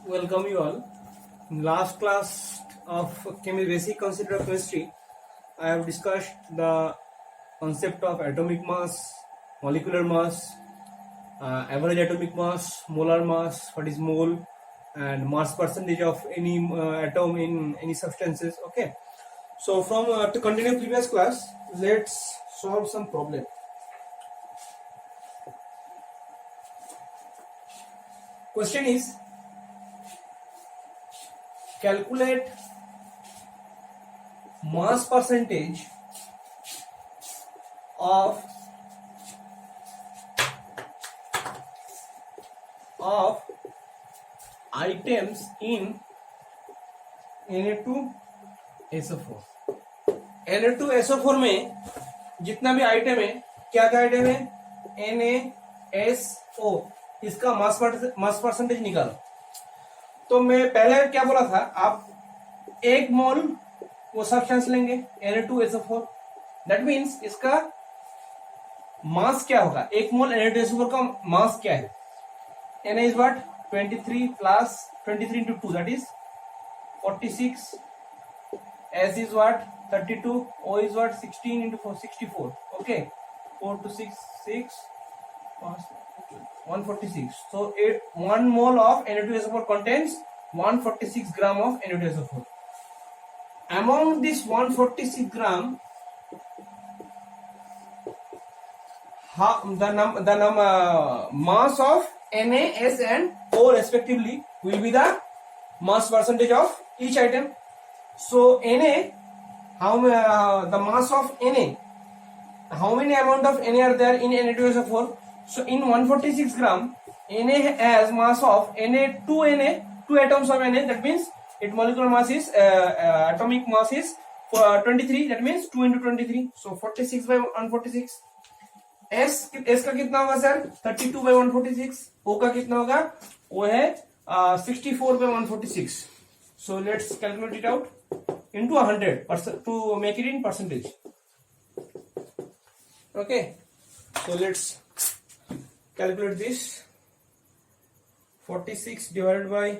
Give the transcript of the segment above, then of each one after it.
Welcome you all. In last class of basic concept of chemistry, I have discussed the concept of atomic mass, molecular mass, average atomic mass, molar mass, what is mole, and mass percentage of any atom in any substances. Okay. So from to continue previous class, let's solve some problem. Question is, calculate mass percentage of items in Na2SO4. Na2SO4 में जितना भी item है, क्या क्या item है? NaSO, इसका mass percentage निकालो. तो मैं पहले क्या बोला था, आप एक मोल वो सब्सटेंस लेंगे Na2SO4, दैट मीन्स इसका मास क्या होगा? एक मोल Na2SO4 का मास क्या है? Na is what? 23 plus 23 into 2, that is 46. S is what? 32. O is what? 16 into 4, 64. Okay, 4 to 6, 6, 146. So 1 mole of Na2SO4 contains 146 gram of Na2SO4. Among this 146 gram, the mass of Na, S and O respectively will be the mass percentage of each item. So Na, the mass of Na, how many amount of Na are there in Na2SO4? So in 146 gram, Na has mass of Na, 2 atoms of Na, that means its molecular mass is, atomic mass is 23, that means 2 into 23, so 46 by 146. S का कितना होगा sir? 32 by 146. O का कितना होगा? वो है 64 by 146. So let's calculate it out into 100% to make it in percentage. Okay, so let's calculate this. 46 divided by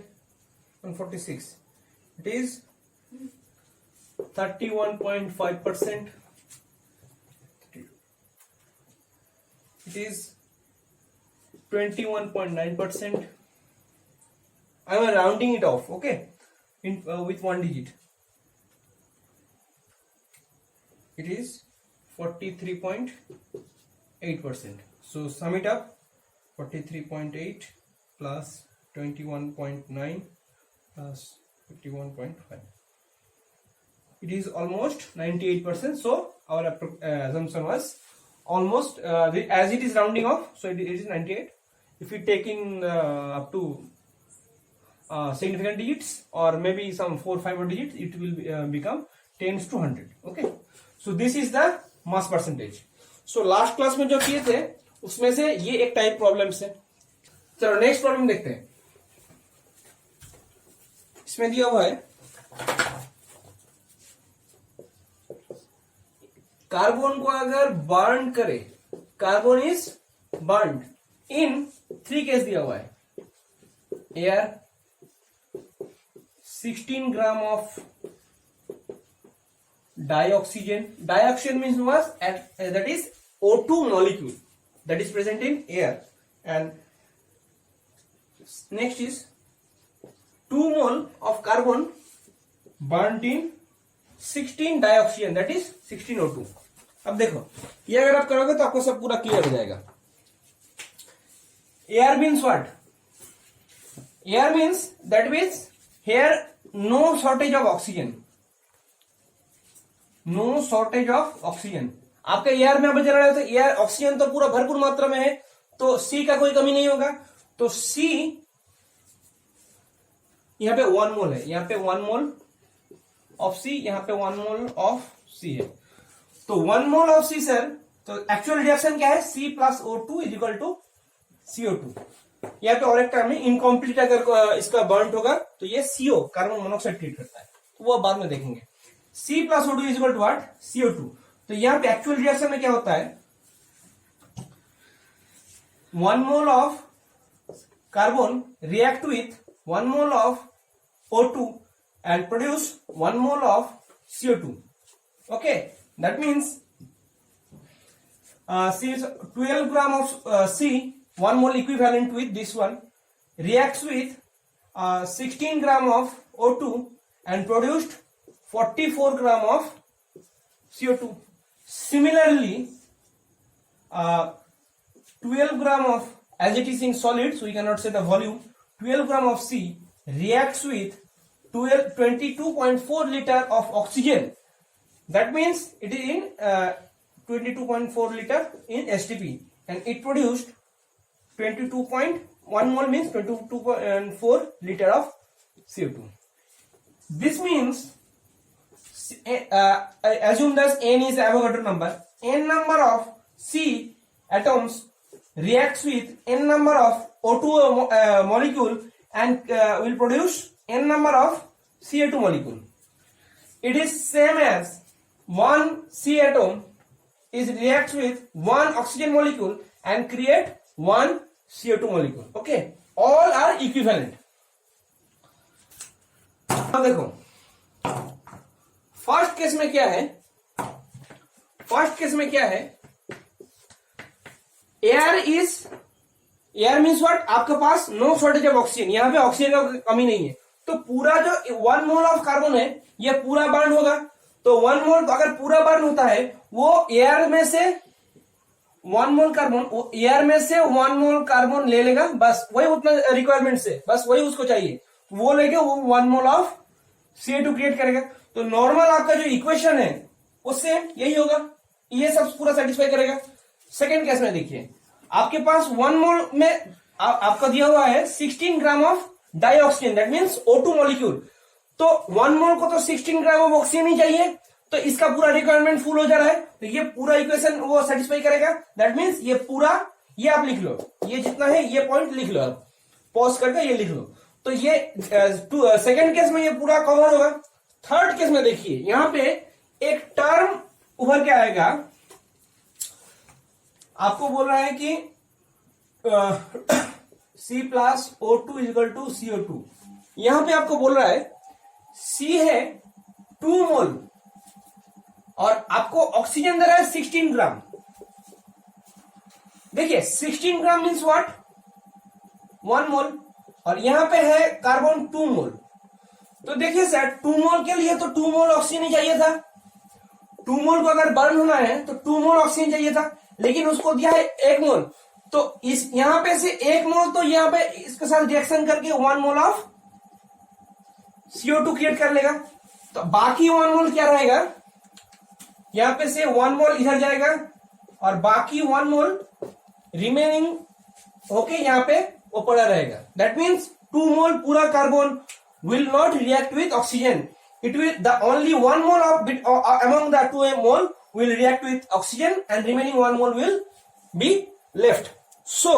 146, it is 31.5%. It is 21.9%. I am rounding it off, okay, with one digit. It is 43.8%. So sum it up. 43.8 plus 21.9 plus 51.5. It is almost 98%. So our assumption was almost, as it is rounding off, so it is 98. If we take in up to significant digits or maybe some 4 or 5 digits, it will become 10 to 100. Okay, so this is the mass percentage. So last class में जो किए थे उसमें से ये एक type problem है. चलो नेक्स्ट प्रॉब्लम देखते हैं. इसमें दिया हुआ है, कार्बन को अगर बर्न करे, carbon is burn in 3 case दिया हुआ है. Air, 16 gram of dioxygen. Dioxygen means was that is O2 molecule that is present in air, and next is 2 mole of carbon burnt in 16 dioxygen, that is 16 O2. अब देखो ये अगर आप करोगे तो आपको सब पूरा क्लियर हो जाएगा. Air means what? Air means that means here no shortage of oxygen. No shortage of oxygen. आपके एयर में बचा रहा है तो एयर ऑक्सीजन तो पूरा भरपूर मात्रा में है, तो सी का कोई कमी नहीं होगा. तो सी यहां पे 1 मोल है, यहां पे 1 मोल ऑफ सी, यहां पे 1 मोल ऑफ सी है. तो 1 मोल ऑफ सी सर, तो एक्चुअल रिएक्शन क्या है? C plus O2 is equal to CO2. यहाँ पे और एक टर्म है इनकम्प्लीट, अगर इसका बर्न होगा तो ये CO कार्बन मोनोऑक्साइड क्रिएट करता है, तो वो बाद में देखेंगे. C plus O2 is equal to what? CO2. तो यहां पे एक्चुअल रिएक्शन में क्या होता है? 1 mole of carbon react with 1 mole of O2 and produce 1 mole of CO2. Okay, that means C is 12 gram of C, 1 mole equivalent with this one, reacts with 16 gram of O2 and produced 44 gram of CO2. Similarly, 12 gram of, as it is in solid, so we cannot say the volume, 12 gram of C reacts with 22.4 liter of oxygen. That means it is in 22.4 liter in STP, and it produced 22.1 mole means 22.4 liter of CO2. This means assume that N is Avogadro number. N number of C atoms reacts with N number of O2 molecule and will produce N number of CO2 molecule. It is same as one C atom is reacts with one oxygen molecule and create one CO2 molecule. Okay, all are equivalent. अब देखो first case में क्या है, first case में क्या है, air means what, आपके पास no shortage of oxygen, यहाँ पे ऑक्सीजन का कमी नहीं है, तो पूरा जो 1 मोल ऑफ कार्बन है ये पूरा बर्न होगा। तो 1 मोल अगर पूरा बर्न होता है वो एयर में से 1 मोल कार्बन, एयर में से 1 मोल कार्बन ले लेगा, बस वही उतना रिक्वायरमेंट से, बस वही उसको चाहिए, वो लेके वो 1 मोल ऑफ CO2 क्रिएट करेगा। तो नॉर्मल आपका जो इक्वेशन है उससे यही होगा, ये सब पूरा सेटिस्फाई करेगा। सेकेंड केस में देखिए, आपके पास 1 मोल में आपका दिया हुआ है 16 gram of dioxygen, that means O2 molecule. तो 1 मोल को तो 16 ग्राम ऑफ ऑक्सीजन ही चाहिए, तो इसका पूरा रिक्वायरमेंट फुल हो जा रहा है, तो ये पूरा इक्वेशन वो सेटिस्फाई करेगा। दैट मीन्स ये पूरा, ये आप लिख लो, ये जितना है ये पॉइंट लिख लो, आप पॉज करके ये लिख लो। तो ये सेकेंड केस में ये पूरा कवर होगा। थर्ड केस में देखिए, यहां पे एक टर्म उभर के आएगा, आपको बोल रहा है कि C plus O2 equal to CO2। यहां पे आपको बोल रहा है C है 2 मोल और आपको ऑक्सीजन दे रहा है 16 ग्राम। देखिए 16 ग्राम मीन्स व्हाट, 1 मोल, और यहां पे है कार्बन 2 मोल। तो देखिए सर, 2 मोल के लिए तो 2 मोल ऑक्सीजन ही चाहिए था, 2 मोल को अगर बर्न होना है तो 2 मोल ऑक्सीजन चाहिए था, लेकिन उसको दिया है 1 मोल। तो इस यहां पे से 1 मोल तो यहां पे इसके साथ रिएक्शन करके 1 मोल ऑफ CO2 क्रिएट कर लेगा। तो बाकी 1 मोल क्या रहेगा, यहां पे से 1 मोल इधर जाएगा और बाकी 1 मोल रिमेनिंग होके यहां पे वो पड़ा रहेगा। दैट मीन्स 2 मोल पूरा carbon will not react with oxygen. It will, the only 1 mole of among the 2 mole will react with oxygen and remaining 1 mole will be left. So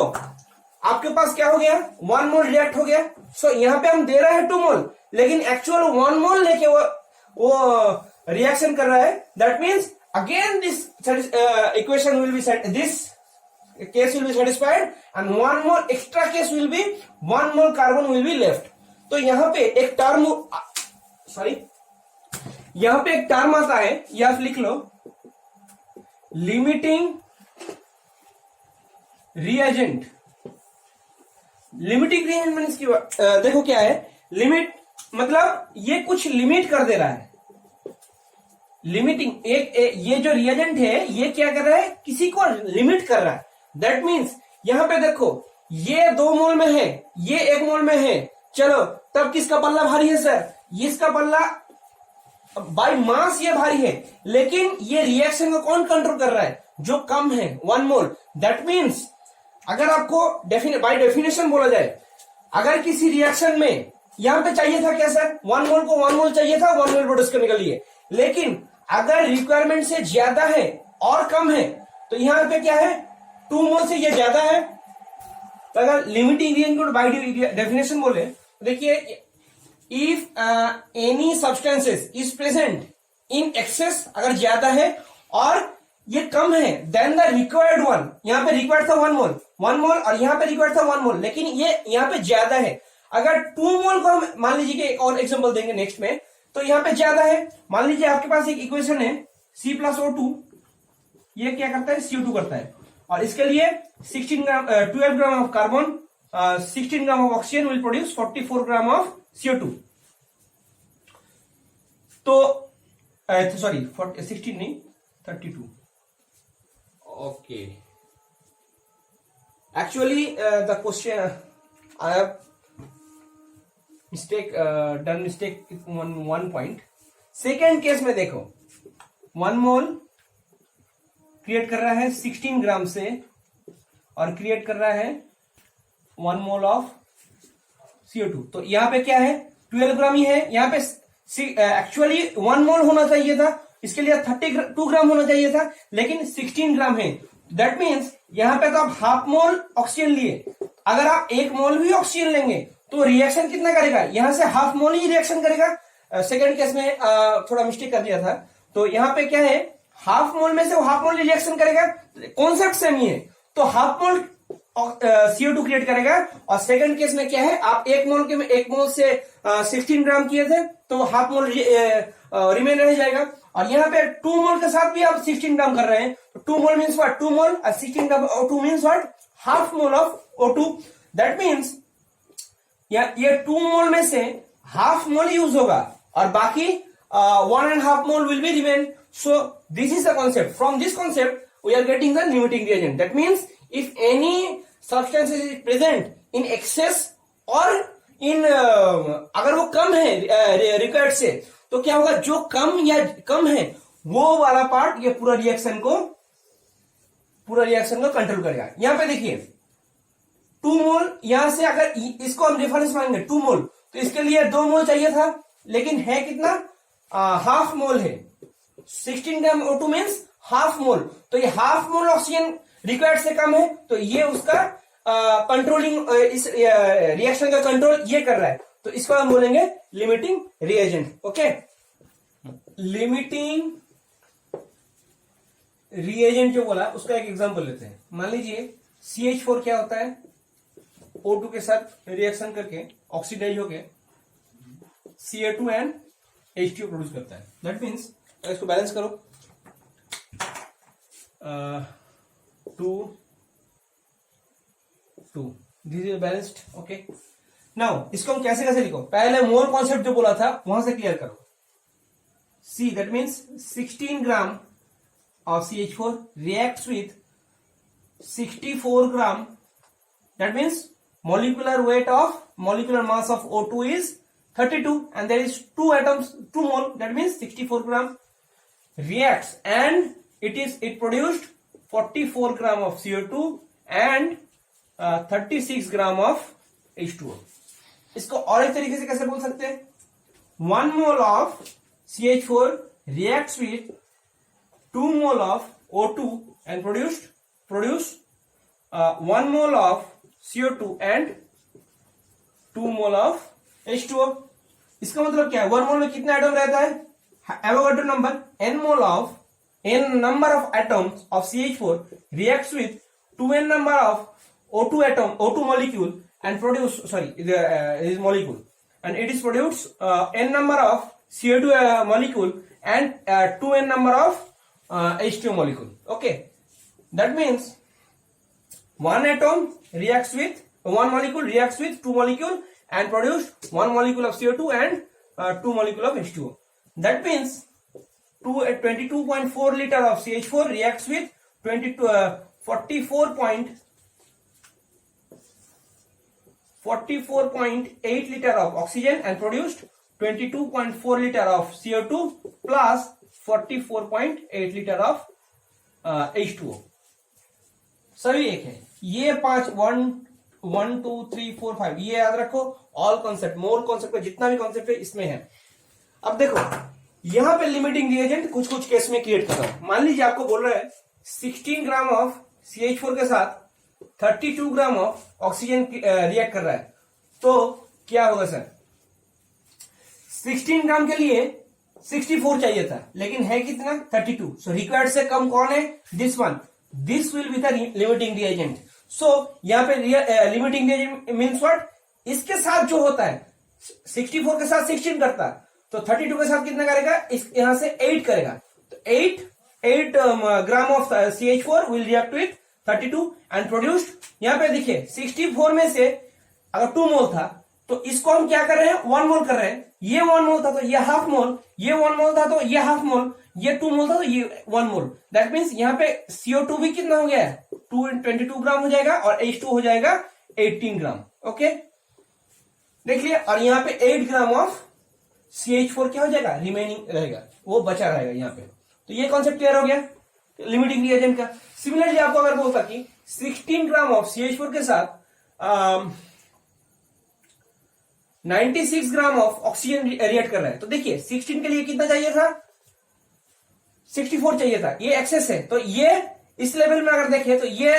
आपके पास क्या हो गया, 1 मोल रिएक्ट हो गया। So यहाँ पे हम दे रहे हैं 2 मोल, लेकिन एक्चुअल 1 मोल लेके वो रिएक्शन कर रहा है। That means again this equation will be set, this case will be satisfied and 1 more extra case will be 1 more carbon will be left. तो यहां पे एक टर्म, सॉरी, यहां पे एक टर्म आता है, ये आप लिख लो, limiting reagent. Limiting reagent means की देखो क्या है, लिमिट मतलब ये कुछ लिमिट कर दे रहा है। लिमिटिंग ये जो रिएजेंट है ये क्या कर रहा है, किसी को लिमिट कर रहा है। दैट मीन्स यहां पे देखो, ये 2 मोल में है, ये 1 मोल में है, चलो तब किसका पल्ला भारी है सर, इसका पल्ला बाय मास ये भारी है, लेकिन ये रिएक्शन को कौन कंट्रोल कर रहा है, जो कम है 1 मोल। दैट मीन्स अगर आपको बाय डेफिनेशन बोला जाए, अगर किसी रिएक्शन में यहां पे चाहिए था क्या सर, 1 मोल को 1 मोल चाहिए था 1 मोल प्रोड्यूस करने के लिए, लेकिन अगर रिक्वायरमेंट से ज्यादा है और कम है तो यहां पे क्या है, 2 मोल से ये ज्यादा है। तो अगर लिमिटिंग रिएजेंट बाय डेफिनेशन बोले, देखिए, if any substances is present in excess, अगर ज्यादा है और ये कम है, देन द रिक्वायर्ड वन, यहां पे रिक्वायर्ड था 1 मोल और यहां पे रिक्वायर्ड था 1 मोल, लेकिन ये यहां पे ज्यादा है। अगर 2 मोल को हम मान लीजिए कि एक और एग्जांपल देंगे नेक्स्ट में, तो यहां पे ज्यादा है। मान लीजिए आपके पास एक इक्वेशन है C+O2, ये क्या करता है, CO2 करता है, और इसके लिए 12 gram of carbon, 16 gram of oxygen will produce 44 gram of CO2। तो सॉरी 16 नहीं 32। Okay, actually the question I have done mistake one point. Second case में देखो 1 मोल क्रिएट कर रहा है 16 ग्राम से, और क्रिएट कर रहा है 1 मोल ऑफ CO2। तो यहां पे क्या है, 12 ग्राम ही है। यहां पे एक्चुअली 1 मोल होना चाहिए था, इसके लिए 32 ग्राम होना चाहिए था, लेकिन 16 ग्राम है। दैट मीन्स यहां पे तो आप हाफ मोल ऑक्सीजन लिए, अगर आप 1 मोल भी ऑक्सीजन लेंगे तो रिएक्शन कितना करेगा, यहां से हाफ मोल ही रिएक्शन करेगा। सेकेंड केस में थोड़ा मिस्टेक कर दिया था। तो यहां पे क्या है, हाफ मोल में से वो हाफ मोल रिएक्शन करेगा, कॉन्सेप्ट सेम ही है। तो हाफ मोल CO2 क्रिएट करेगा, और सेकंड केस में क्या है, आप 1 मोल के में 1 मोल से 16 ग्राम किए थे, तो हाफ मोल रिमेन रह जाएगा। और यहाँ पे 2 मोल के साथ भी आप 16 ग्राम कर रहे हैं, तो 2 मोल मीन्स व्हाट, 2 मोल, और 16 ग्राम O2 means what, half mole of O2। That means ये 2 मोल में से हाफ मोल यूज होगा, और बाकी 1.5 mole will be remain. So this is the concept. From this concept we are getting the limiting reagent. That means if any substance is present in excess or in अगर वो कम है required से, तो क्या होगा, जो कम है वो वाला पार्ट ये पूरा रिएक्शन को कंट्रोल करेगा। यहां पे देखिए 2 मोल, यहां से अगर इसको हम रेफरेंस मानेंगे 2 मोल, तो इसके लिए 2 मोल चाहिए था, लेकिन है कितना, हाफ मोल है। 16 ग्राम O2 मीन्स हाफ मोल, तो ये हाफ मोल ऑक्सीजन रिक्वायर्ड से कम है, तो ये उसका कंट्रोलिंग, इस रिएक्शन का कंट्रोल ये कर रहा है, तो इसको हम बोलेंगे limiting reagent. Okay, limiting reagent जो बोला उसका एक एग्जांपल लेते हैं। मान लीजिए CH4 क्या होता है, O2 के साथ रिएक्शन करके ऑक्सीडाइज होके Ca2 एंड H2O प्रोड्यूस करता है। दैट मीन्स इसको बैलेंस करो, 2 this is balanced. Okay, now इसको हम कैसे कैसे लिखो, पहले मोल कॉन्सेप्ट जो बोला था वहां से क्लियर करो। See that means 16 gram of CH4 reacts with 64 gram, that means molecular mass of O2 is 32, and there is 2 atoms, 2 mole, that means 64 gram reacts, and it produced 44 gram of CO2 and 36 gram of H2O। इसको और एक तरीके से कैसे बोल सकते हैं, 1 mole of CH4 reacts with 2 mole of O2 and produce 1 mole of CO2 and 2 mole of H2O। इसका मतलब क्या है, 1 मोल में कितना एटम रहता है, Avogadro number, n number of atoms of CH4 reacts with 2n number of O2 molecule and produce, this molecule, and it is produced n number of CO2 molecule and 2n number of H2O molecule. Okay, that means one molecule reacts with 2 molecule and produce 1 molecule of CO2 and 2 molecule of H2O. That means 22.4 liter of CH4 reacts with 44.8 liter of oxygen and produced 22.4 liter of CO2 plus 44.8 liter of H2O। सभी एक है, ये 5 1 2 3 4 5 ये याद रखो। All concept, mole concept का जितना भी कॉन्सेप्ट है इसमें है। अब देखो यहां पे लिमिटिंग रिएजेंट कुछ केस में क्रिएट कर रहा हूं। मान लीजिए आपको बोल रहा है 16 ग्राम ऑफ CH4 के साथ 32 ग्राम ऑफ ऑक्सीजन रिएक्ट कर रहा है, तो क्या होगा सर, 16 ग्राम के लिए 64 चाहिए था, लेकिन है कितना 32। सो रिक्वायर्ड से कम कौन है, this one, this will be the limiting reagent. So यहाँ पे लिमिटिंग रिएजेंट मीन्स व्हाट, इसके साथ जो होता है 64 के साथ 16 करता है, तो 32 के साथ कितना करेगा, इस यहां से 8 करेगा, तो 8 gram of CH4 will react with 32 and produced. यहां पे देखिए 64 में से अगर 2 मोल था तो इसको हम क्या कर रहे हैं, 1 मोल कर रहे हैं। ये 1 मोल था तो ये हाफ मोल, ये 1 मोल था तो ये हाफ मोल, ये 2 मोल था तो ये 1 मोल। दैट मीन्स यहाँ पे CO2 भी कितना हो गया है, 22 ग्राम हो जाएगा और H2 हो जाएगा 18 ग्राम। ओके, देख लिया। और यहाँ पे 8 ग्राम ऑफ CH4 क्या हो जाएगा, रिमेनिंग रहेगा, वो बचा रहेगा यहाँ पे। तो ये कॉन्सेप्ट क्लियर हो गया लिमिटिंग रिएजेंट का। सिमिलरली आपको अगर बोलता कि 16 ग्राम ऑफ CH4 के साथ 96 ग्राम ऑफ ऑक्सीजन रिएक्ट कर रहा है, तो देखिए 16 के लिए कितना चाहिए था, 64 चाहिए था, ये एक्सेस है। तो ये इस लेवल में अगर देखें तो ये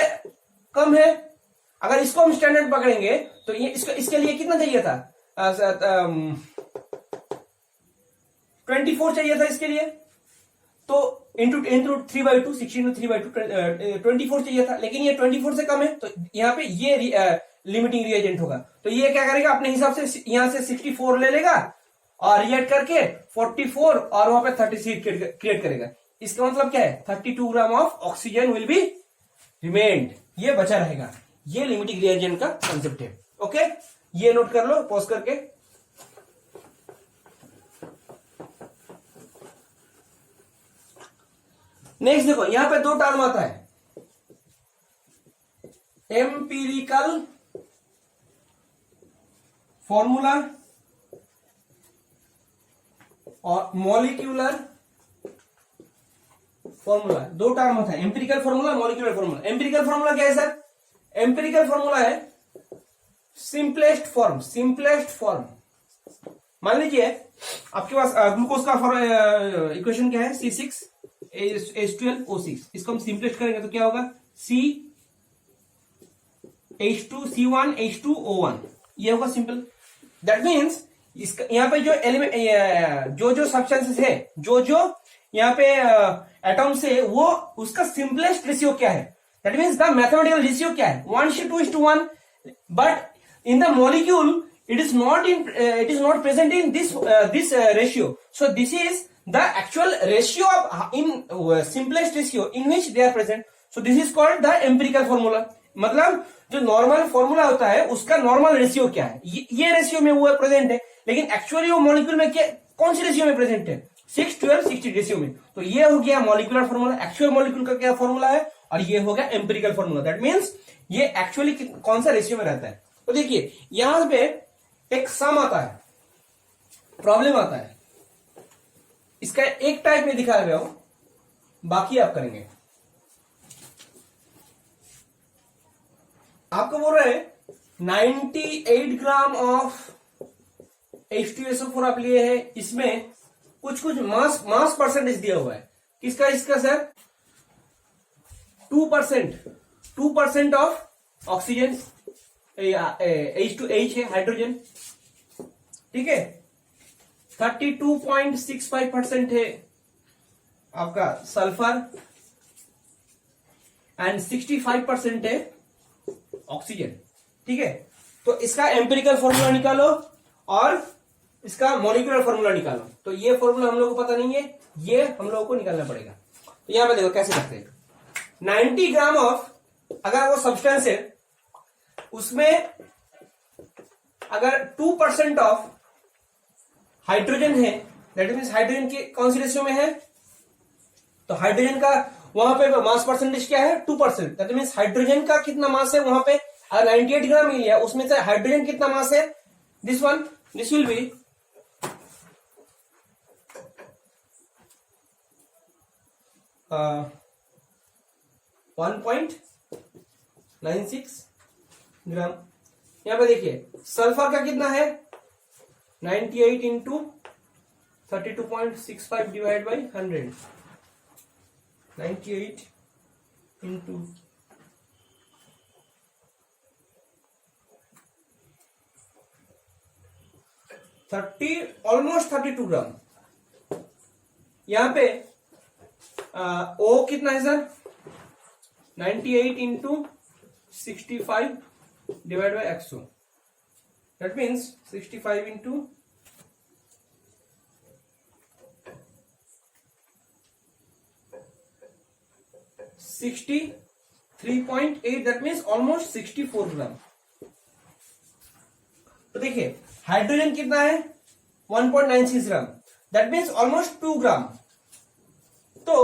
कम है। अगर इसको हम स्टैंडर्ड पकड़ेंगे तो ये इसके लिए कितना चाहिए था, 24 चाहिए था इसके लिए, तो इंटू 3/2, 16 3/2 24 चाहिए था, लेकिन ये 24 से कम है, तो यहाँ पे ये लिमिटिंग रिएजेंट होगा। तो ये क्या करेगा, अपने हिसाब से यहां से 64 ले लेगा और रिएक्ट करके 44 और वहां पे 36 क्रिएट करेगा। इसका मतलब क्या है, 32 gram of oxygen will be remained, ये बचा रहेगा। ये लिमिटिंग रिएजेंट का कंसेप्ट है। ओके, ये नोट कर लो पॉज करके। नेक्स्ट देखो, यहां पे 2 टर्म आता है, एम्पिरिकल फॉर्मूला और मॉलिक्यूलर फॉर्मूला। 2 टर्म होता है, empirical formula, molecular formula. Empirical formula क्या है सर, एम्पिरिकल फॉर्मूला है सिंपलेस्ट फॉर्म। सिंपलेस्ट फॉर्म मान लीजिए आपके पास ग्लूकोज का इक्वेशन क्या है, C6H12O6। इसको हम सिंपलेस्ट करेंगे तो क्या होगा, CH2C1H2O1, ये होगा सिंपल। दैट मीन्स इसका यहाँ पे जो एलिमेंट जो सब्सटेंसेस है, जो यहाँ पे एटम्स है, वो उसका सिंपलेस्ट रेशियो क्या है, that means the mathematical ratio क्या है, 1:2:1। But in the molecule it is not present in this ratio. So this is the actual ratio of in simplest ratio in which they are present. So this is called the empirical formula. मतलब जो normal formula होता है उसका normal ratio क्या है, ये ratio में वो प्रेजेंट है, लेकिन एक्चुअली वो मॉलिक्यूल में क्या, कौन सी रेशियो में प्रेजेंट है, 6:12:16 रेशियो में। तो ये हो गया मॉलिक्यूलर फॉर्मूला, एक्चुअल मॉलिक्यूल का क्या फॉर्मूला है, और ये हो गया एम्पिरिकल फॉर्मूला। दैट मीन्स ये एक्चुअली कौन सा रेशियो में रहता है। तो देखिए यहां पे एक सम आता है, प्रॉब्लम आता है, इसका एक टाइप में दिखाया गया हो, बाकी आप करेंगे। आपको बोल रहे हैं 98 ग्राम ऑफ H2SO4 आप लिए है, इसमें कुछ मास परसेंटेज दिया हुआ है, किसका, इसका सर 2% ऑफ ऑक्सीजन, H2H है, हाइड्रोजन, ठीक है। 32.65% है आपका सल्फर एंड 65% है ऑक्सीजन, ठीक है। तो इसका एम्पिरिकल फॉर्मूला निकालो और इसका मॉलिक्यूलर फॉर्मूला निकालो। तो ये फॉर्मूला हम लोगों को पता नहीं है, ये हम लोगों को निकालना पड़ेगा। तो यहां पे देखो कैसे करते हैं, 90 ग्राम ऑफ, अगर वो सब्सटेंस है उसमें अगर 2% ऑफ हाइड्रोजन है, दैट मीन्स हाइड्रोजन की कौन सी रेशियो में है, तो हाइड्रोजन का वहां पे मास परसेंटेज क्या है, 2%। दैट मीन्स हाइड्रोजन का कितना मास है वहां पे, 98 ग्राम ही लिया, उसमें से हाइड्रोजन कितना मास है, दिस विल बी 1.96 ग्राम। यहां पे देखिए सल्फर का कितना है, 98 into 32.65 divide by 100, 98 into 30, almost 32 ग्राम। यहां पे ओ कितना है sir, 98 into 65 divide by 100, that means 65 into 63.8, that means almost 64 ग्राम। तो देखिए हाइड्रोजन कितना है 1.96 ग्राम, दैट मीन्स ऑलमोस्ट 2 ग्राम। तो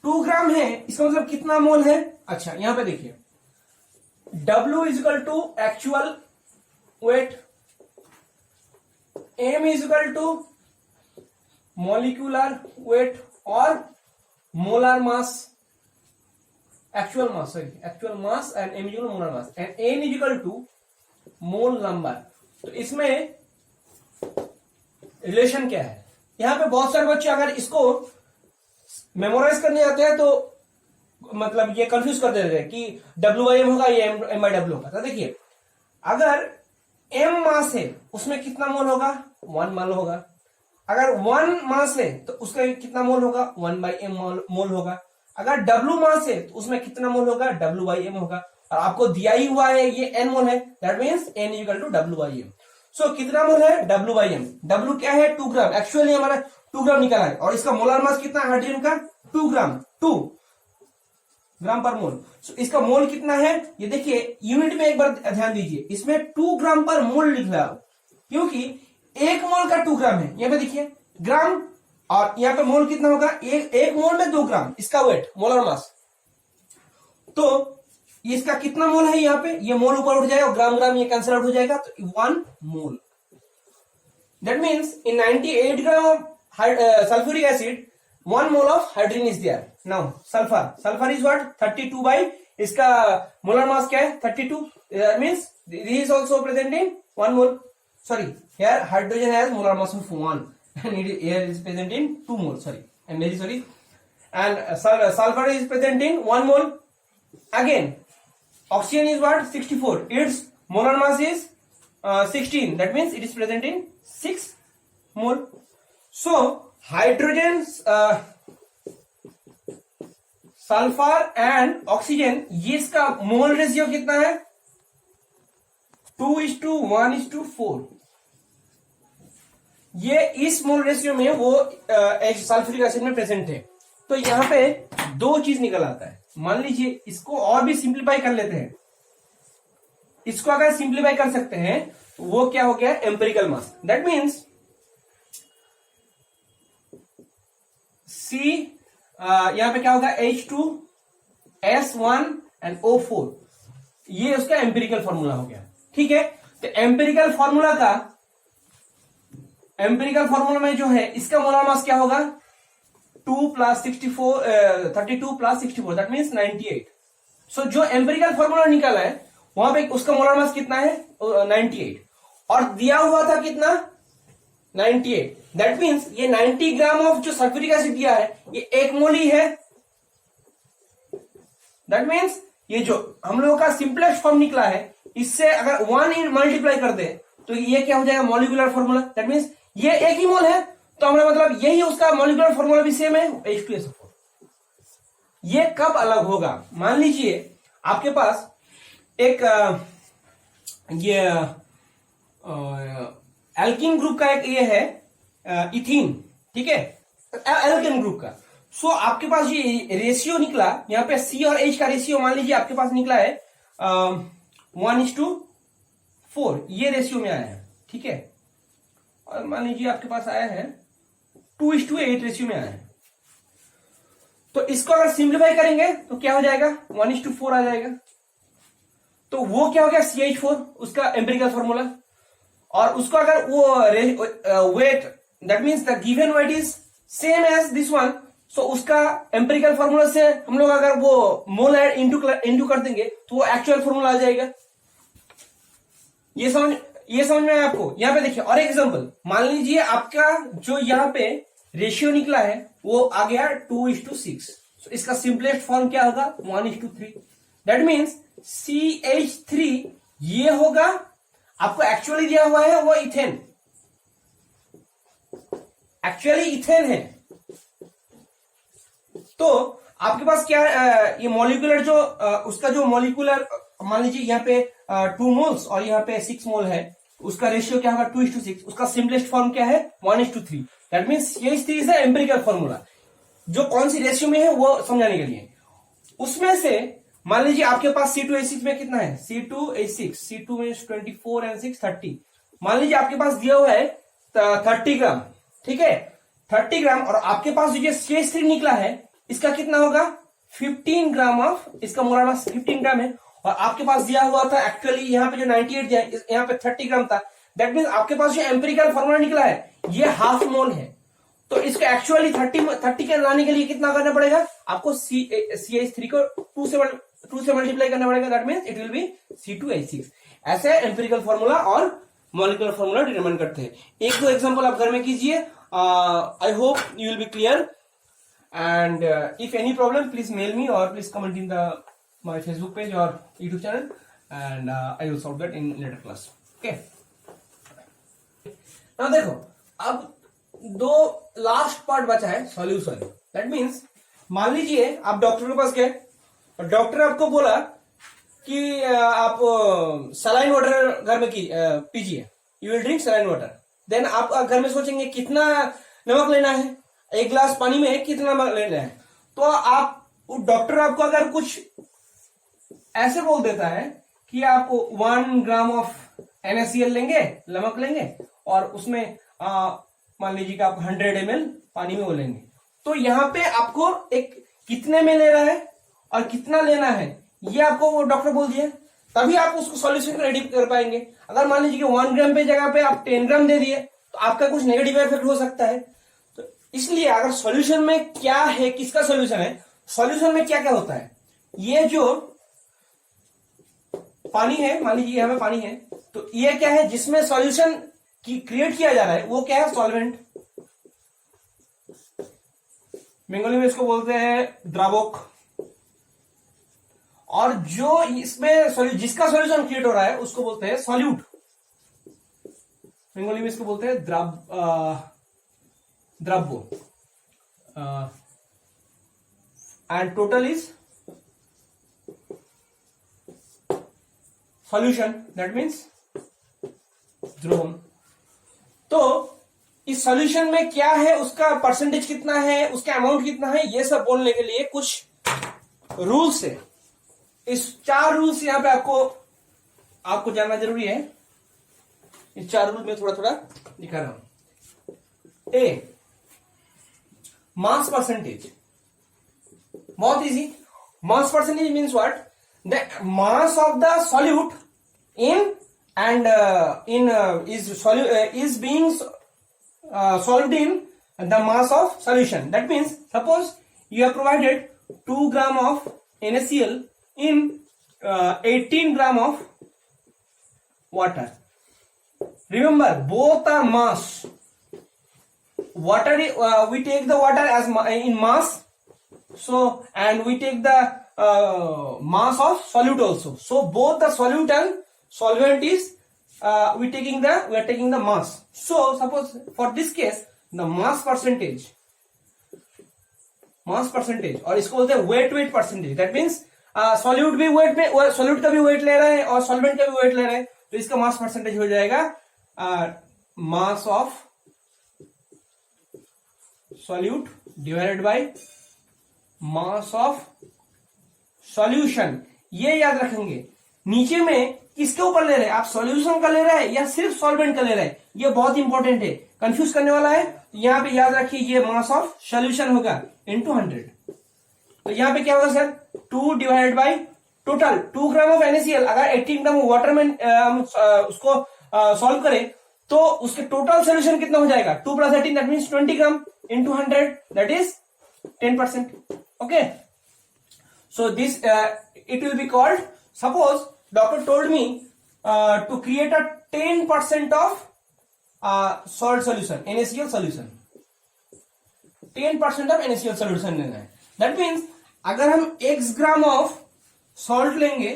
2 ग्राम है, इसका मतलब कितना मोल है? अच्छा यहां पे देखिए W is equal to actual weight, M is equal to molecular weight और molar mass, actual mass and M is equal to molar mass and N is equal to mole number. तो इसमें relation क्या है? यहां पे बहुत सारे बच्चे अगर इसको मेमोराइज करने आते हैं तो मतलब ये कंफ्यूज कर देते हैं कि W/M होगा या M/W होगा। तो देखिए अगर M मास है उसमें कितना मोल होगा? 1 मोल होगा। अगर 1 मास है तो उसका कितना मोल होगा? 1/M मोल होगा। अगर W मास है तो उसमें कितना मोल होगा? W/M होगा। और आपको दिया ही हुआ है ये N मोल है, that means N equal to W/M। So कितना मोल है? W/M। W क्या है? 2 ग्राम। एक्चुअली हमारा 2 ग्राम निकला है और इसका मोलर मास कितना है हाइड्रोजन का? 2 ग्राम, 2 ग्राम पर मोल। सो इसका मोल कितना है? ये देखिए यूनिट में एक बार ध्यान दीजिए, इसमें 2 ग्राम पर मोल लिख रहा है क्योंकि 1 मोल का 2 ग्राम है। यहां पे देखिए ग्राम और यहां पे मोल कितना होगा? एक मोल में 2 ग्राम इसका वेट, मोलर मास। तो इसका कितना मोल है? यहाँ पे ये मोल ऊपर उठ जाएगा और ग्राम ग्राम ये कैंसिल आउट हो जाएगा, तो 1 mole. That means in 98 gram of sulphuric acid 1 mole of hydrogen is there. Now sulphur is what? 32 by इसका मोलर मास क्या है? 32। Means this is also present in 1 mole. Sorry, here hydrogen has molar mass of 1 and here is present in 2 mole. Sorry, I'm very sorry. And sulfur is present in 1 mole. Again, oxygen is what? 64. Its molar mass is 16. That means it is present in 6 mole. So hydrogen, sulfur and oxygen, ये इसका mole ratio कितना है? 2:1:4। ये इस mole ratio में वो sulphuric acid में present है। तो यहां पे 2 चीज निकल आता है। मान लीजिए इसको और भी सिंप्लीफाई कर लेते हैं, इसको अगर सिंप्लीफाई कर सकते हैं तो वो क्या हो गया? Empirical mass. That means C यहां पे क्या होगा? H2S1 एंड O4, ये उसका एम्पिरिकल फॉर्मूला हो गया। ठीक है, तो एम्पिरिकल फॉर्मूला में जो है इसका मोलर मास क्या होगा? 2 + 64 32 + 64, दैट मीन्स 98। सो जो एम्पिरिकल फॉर्मूला निकाला है वहां पे उसका मोलर मास कितना है? 98 और दिया हुआ था कितना? 98। दैट मीन्स ये 90 ग्राम ऑफ जो सल्फ्यूरिक एसिड दिया है ये 1 मोल ही है। दैट मीन्स ये जो हम लोगों का सिंपलेस्ट फॉर्म निकला है इससे अगर 1 मल्टीप्लाई कर दे तो ये क्या हो जाएगा? Molecular formula. दैट मीन्स ये 1 ही मोल है तो हमारा मतलब यही उसका मॉलिक्यूलर फॉर्मूला भी सेम है, H2SO4। ये कब अलग होगा? मान लीजिए आपके पास एक ये एल्कीन ग्रुप का एक ये है इथीन, ठीक है, एल्केन ग्रुप का। सो आपके पास ये रेशियो निकला, यहाँ पे C और H का रेशियो मान लीजिए आपके पास निकला है 1:4, ये रेशियो में आया है। ठीक है, और मान लीजिए आपके पास आया है 2:8 रेशियो में आया है। तो इसको अगर सिंप्लीफाई करेंगे तो क्या हो जाएगा? 1:4 आ जाएगा। तो वो क्या हो गया? CH4, उसका एम्पिरिकल फॉर्मूला। और उसको अगर वो weight, that means the given weight is same as this one, so उसका एम्पिरिकल फॉर्मूला से हम लोग अगर वो मोल ऐड इंटू कर देंगे तो वो एक्चुअल फॉर्मूला आ जाएगा। ये समझ में आया आपको? यहाँ पे देखिए और एक एग्जांपल, मान लीजिए आपका जो यहाँ पे रेशियो निकला है वो आ गया 2:6। so इसका सिंपलेस्ट फॉर्म क्या होगा? 1:3। दैट मीन्स CH3 ये होगा, आपको एक्चुअली दिया हुआ है वो इथेन, एक्चुअली इथेन है। तो आपके पास क्या ये मॉलिक्यूलर जो उसका जो मॉलिक्यूलर, मान लीजिए यहाँ पे 2 मोल्स और यहाँ पे 6 मोल है, उसका रेशियो क्या होगा 2:6। उसका सिंपलेस्ट फॉर्म क्या है 1:3। That means CH3 is the empirical formula, जो कौन सी रेशियो में है वो समझाने के लिए। उसमें से मान लीजिए आपके पास C2H6 में कितना है, C2 में 24 and 6 30। मान लीजिए आपके पास दिया हुआ है 30 ग्राम, ठीक है 30 ग्राम, और आपके पास जो CH3 निकला है इसका कितना होगा 15 ग्राम ऑफ, इसका मोलार मास 15 ग्राम है, और आपके पास दिया हुआ था एक्चुअली यहाँ पे जो 98 दिया है, यहाँ पे 30 ग्राम था। दैट मीन्स आपके पास जो एम्पिरिकल फॉर्मूला निकला है ये हाफ मोल है। तो इसको एक्चुअली 30 के लाने के लिए कितना करना पड़ेगा आपको, CH3 को 2 से मल्टीप्लाई करना पड़ेगा। That means it will be C2H6। ऐसे एम्पिरिकल फॉर्मूला और मॉलिक्यूलर फॉर्मूला डिटरमाइन करते हैं। एक दो एग्जांपल आप घर में कीजिए। I hope you will be clear, and if any problem please mail me or please comment in my Facebook page or YouTube channel, and I will solve that in later class. Okay, now देखो अब दो last part बचा है solution. That means मान लीजिए आप doctor के पास गए और डॉक्टर आपको बोला कि आप सलाइन वाटर घर में पीजिए, you will drink saline water. Then आप घर में सोचेंगे कितना नमक लेना है, एक गिलास पानी में कितना नमक लेना है। तो आप डॉक्टर आपको अगर कुछ ऐसे बोल देता है कि आप 1 ग्राम ऑफ NaCl लेंगे, नमक लेंगे, और उसमें मान लीजिए कि आप 100 ml पानी में वो लेंगे, तो यहाँ पे आपको एक कितने में ले रहा है और कितना लेना है ये आपको वो डॉक्टर बोल दिया, तभी आप उसको सॉल्यूशन रेडी कर पाएंगे। अगर मान लीजिए कि 1 ग्राम पे जगह पे आप 10 ग्राम दे दिए तो आपका कुछ नेगेटिव इफेक्ट हो सकता है। तो इसलिए अगर सॉल्यूशन में क्या है, किसका सॉल्यूशन है, सॉल्यूशन में क्या क्या होता है, ये जो पानी है, मान लीजिए यहाँ पे पानी है, तो ये क्या है जिसमें सॉल्यूशन की क्रिएट किया जा रहा है वो क्या है, सॉल्वेंट। बंगाली में इसको बोलते हैं द्रावक। और जो इसमें जिसका सॉल्यूशन क्रिएट हो रहा है उसको बोलते हैं सॉल्यूट। बंगाली में इसको बोलते हैं द्रव्य। And total is solution, that means द्रव्य। तो इस सॉल्यूशन में क्या है, उसका परसेंटेज कितना है, उसका अमाउंट कितना है, ये सब बोलने के लिए कुछ रूल्स है। इस 4 रूल्स यहां पे आपको जानना जरूरी है। इस 4 रूल में थोड़ा थोड़ा दिखा रहा हूं। ए, मास परसेंटेज, बहुत easy. Mass percentage means what, the mass of the solute is being solved in the mass of solution. That means suppose you have provided 2 gram of NaCl in 18 gram of water. Remember, both are mass. Water, we take the water as in mass, so and we take the mass of solute also. So both the solute and solvent is we are taking the mass. So suppose for this case the mass percentage, और इसको बोलते हैं weight percentage. That means solute भी weight में, solute का भी weight ले रहा है और solvent का भी weight ले रहा है, तो इसका mass percentage हो जाएगा mass of solute divided by mass of solution. ये याद रखेंगे। नीचे में किसके ऊपर ले रहे हैं आप, सॉल्यूशन का ले रहे हैं या सिर्फ सॉल्वेंट का ले रहे हैं, ये बहुत इंपॉर्टेंट है, कंफ्यूज करने वाला है। यहां पे याद रखिए ये मास ऑफ सॉल्यूशन होगा इनटू 100। तो यहां पे क्या होगा sir, 2 divided by total 2 gram of NaCl। अगर 18 ग्राम वाटर में हम उसको सॉल्व करें तो उसके टोटल सॉल्यूशन कितना हो जाएगा, 2 + 18 that means 20 gram into 100 that is 10%। Okay, so this it will be called, suppose doctor told me to create a 10% of salt solution, NaCl solution, 10% of NaCl solution लेना है। That means अगर हम x gram of salt लेंगे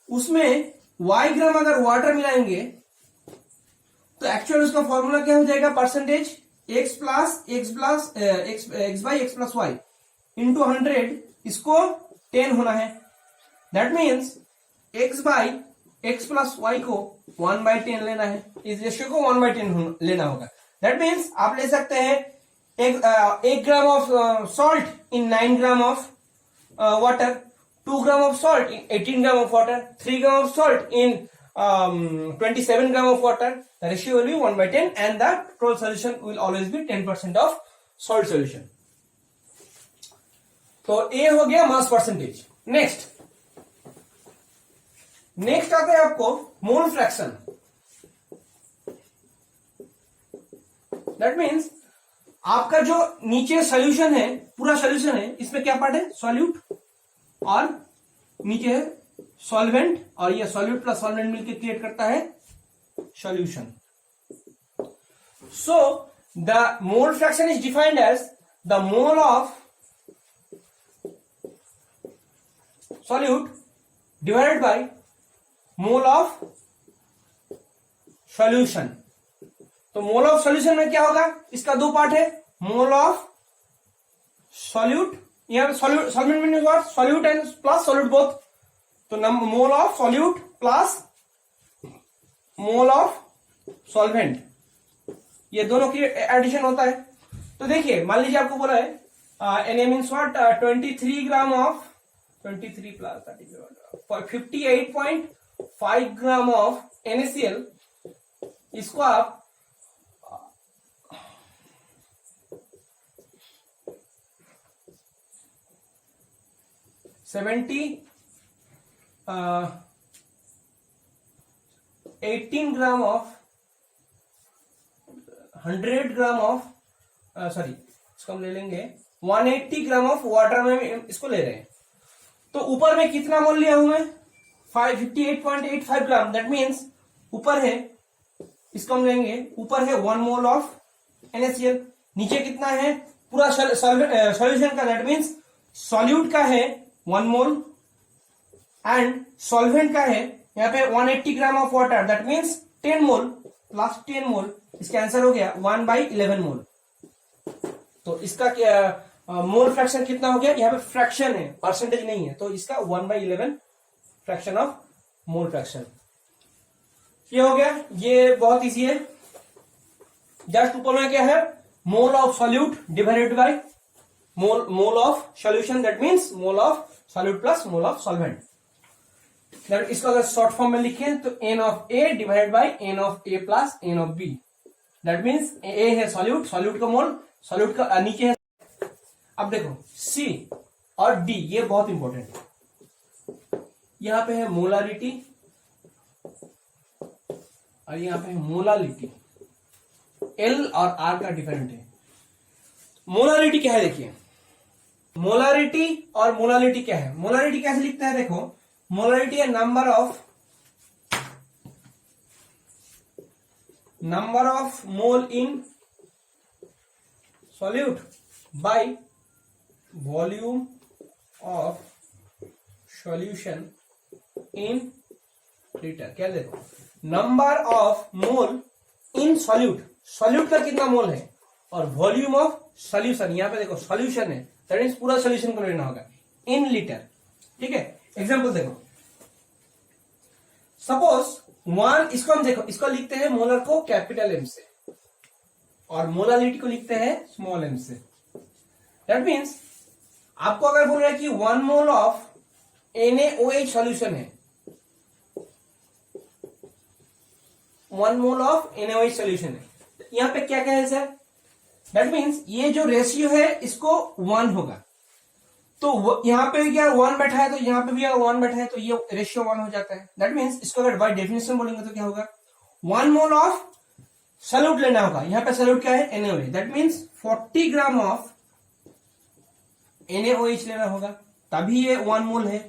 उसमें y ग्राम अगर water मिलाएंगे तो actual उसका फॉर्मूला क्या हो जाएगा, percentage x by x plus y into 100, इसको 10 होना है। That means x by x plus y को 1/10 लेना है, इस रेशियो को 1/10 लेना होगा। दैट मीन्स आप ले सकते हैं 1 gram of salt in 9 gram of water, 2 gram of salt in 18 gram of water, 3 gram of salt in 27 gram of water. The ratio will be 1/10 and the total solution will always be 10% of salt solution. तो ये हो गया mass percentage. Next आता है आपको mole fraction. That means आपका जो नीचे सॉल्यूशन है, पूरा सॉल्यूशन है, इसमें क्या पार्ट है, सॉल्यूट और नीचे है सॉल्वेंट, और ये सॉल्यूट प्लस सॉल्वेंट मिलकर क्रिएट करता है solution. So the mole fraction is defined as the mole of solute divided by mole of solution. तो मोल ऑफ सॉल्यूशन में क्या होगा, इसका दो पार्ट है, मोल ऑफ सॉल्यूट, यहाँ पे solvent means what, solute and plus solute both. तो mole of solute plus mole of solvent, ये दोनों की एडिशन होता है. तो देखिए मान लीजिए आपको बोला है Na means what, 23 gram of 23 plus 58.5 gram of NaCl. इसको आप uh, 18 gram of 100 gram of sorry इसको हम ले लेंगे 180 ग्राम ऑफ वाटर में इसको ले रहे हैं. तो ऊपर में कितना मोल लिया हूं मैं, 58.85 ग्राम. दैट मीन्स ऊपर है, इसको हम लेंगे, ऊपर है 1 मोल ऑफ NaCl, नीचे कितना है पूरा सॉल्यूशन का, दैट मीन्स सॉल्यूट का है 1 मोल एंड सॉल्वेंट का है यहाँ पे 180 gram of water, that means 10 mole plus 10 मोल, इसका आंसर हो गया 1/11 मोल. तो इसका क्या मोल फ्रैक्शन कितना हो गया, यहाँ पे फ्रैक्शन है, परसेंटेज नहीं है, तो इसका 1/11 फ्रैक्शन ऑफ मोल फ्रैक्शन. ये हो गया, ये बहुत इजी है. जस्ट ऊपर में क्या है, मोल of solute divided by mole of solution, that means mole of solute plus mole of solvent. इसको अगर शॉर्ट फॉर्म में लिखें तो N of A divided by N of A plus N of B. That means A है solute, solute का मोल, solute का नीचे है. अब देखो C और D, ये बहुत इंपॉर्टेंट है. यहां पे है मोलारिटी और यहां पे है मोलालिटी. L और R का डिफरेंट है. मोलारिटी क्या है, देखिए मोलारिटी और मोलालिटी क्या है. मोलारिटी कैसे लिखते हैं, देखो मोलारिटी है number of mole in solute by volume of solution in litre. क्या देखो, number of mole in solute, solute का कितना मोल है, और वॉल्यूम ऑफ सॉल्यूशन, यहां पे देखो सॉल्यूशन है, दैट मींस पूरा सॉल्यूशन को लेना होगा इन लीटर. ठीक है, एग्जांपल देखो, सपोज 1, इसको हम देखो, इसको लिखते हैं मोलर को कैपिटल M से और मोलालिटी को लिखते हैं स्मॉल m से. दैट मीन्स आपको अगर बोल रहा है कि 1 मोल ऑफ NaOH सॉल्यूशन है, 1 मोल ऑफ NaOH सॉल्यूशन है, यहां पे क्या क्या है सर, दैट मीन्स ये जो रेशियो है इसको 1 होगा. तो यहां पे क्या 1 बैठा है, तो यहां पे भी अगर 1 बैठा है तो ये रेशियो 1 हो जाता है. दैट मीन्स इसको अगर बाय डेफिनेशन बोलेंगे तो क्या होगा, 1 मोल ऑफ सॉल्यूट लेना होगा. यहां पे सॉल्यूट क्या है, NaOH, that means 40 gram of NaOH लेना होगा, तभी ये 1 मोल है.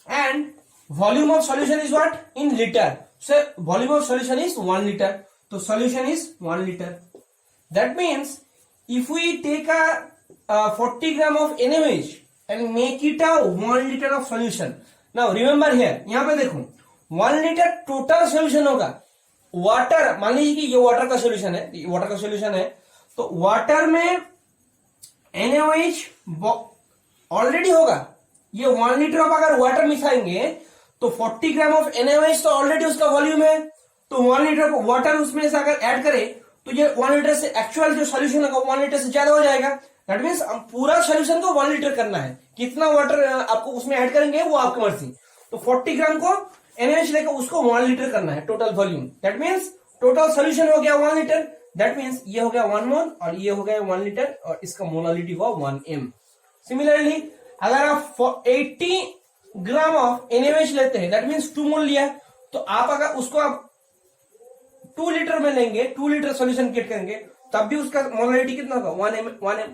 And volume of solution is what, in litre. So volume of solution is 1 litre, तो solution is 1 litre. That means if we take a 40 gram of NaOH and make it a 1 liter of solution. Now remember here, यहाँ पे देखो 1 liter total solution होगा. Water, मान लीजिए कि ये water का सोल्यूशन है, वाटर का सोल्यूशन है, तो वाटर में NaOH ऑलरेडी होगा. ये 1 लीटर ऑफ अगर वाटर मिसाएंगे तो 40 ग्राम ऑफ NaOH तो ऑलरेडी उसका वॉल्यूम है, तो 1 लीटर वाटर उसमें से अगर ऐड करे तो ये 1 लीटर से एक्चुअल जो सोल्यूशन होगा 1 लीटर से ज्यादा हो जाएगा। दैट मीन्स पूरा सोल्यूशन को 1 लीटर करना है, कितना वाटर आपको उसमें ऐड करेंगे वो आपकी मर्जी। तो 40 ग्राम को NaOH लेकर उसको 1 लीटर करना है total volume. That means total solution हो गया 1 लीटर। दैट मीन्स ये हो गया 1 मोल और ये हो गया 1 लीटर और इसका मोलालिटी हुआ 1 m। सिमिलरली अगर आप 80 ग्राम ऑफ NaOH लेते हैं, दैट मीन्स 2 मोल लिया, तो आप अगर उसको आप 2 लीटर में लेंगे, 2 लीटर सोल्यूशन क्रिएट करेंगे, तब भी उसका मोलालिटी कितना होगा 1 m।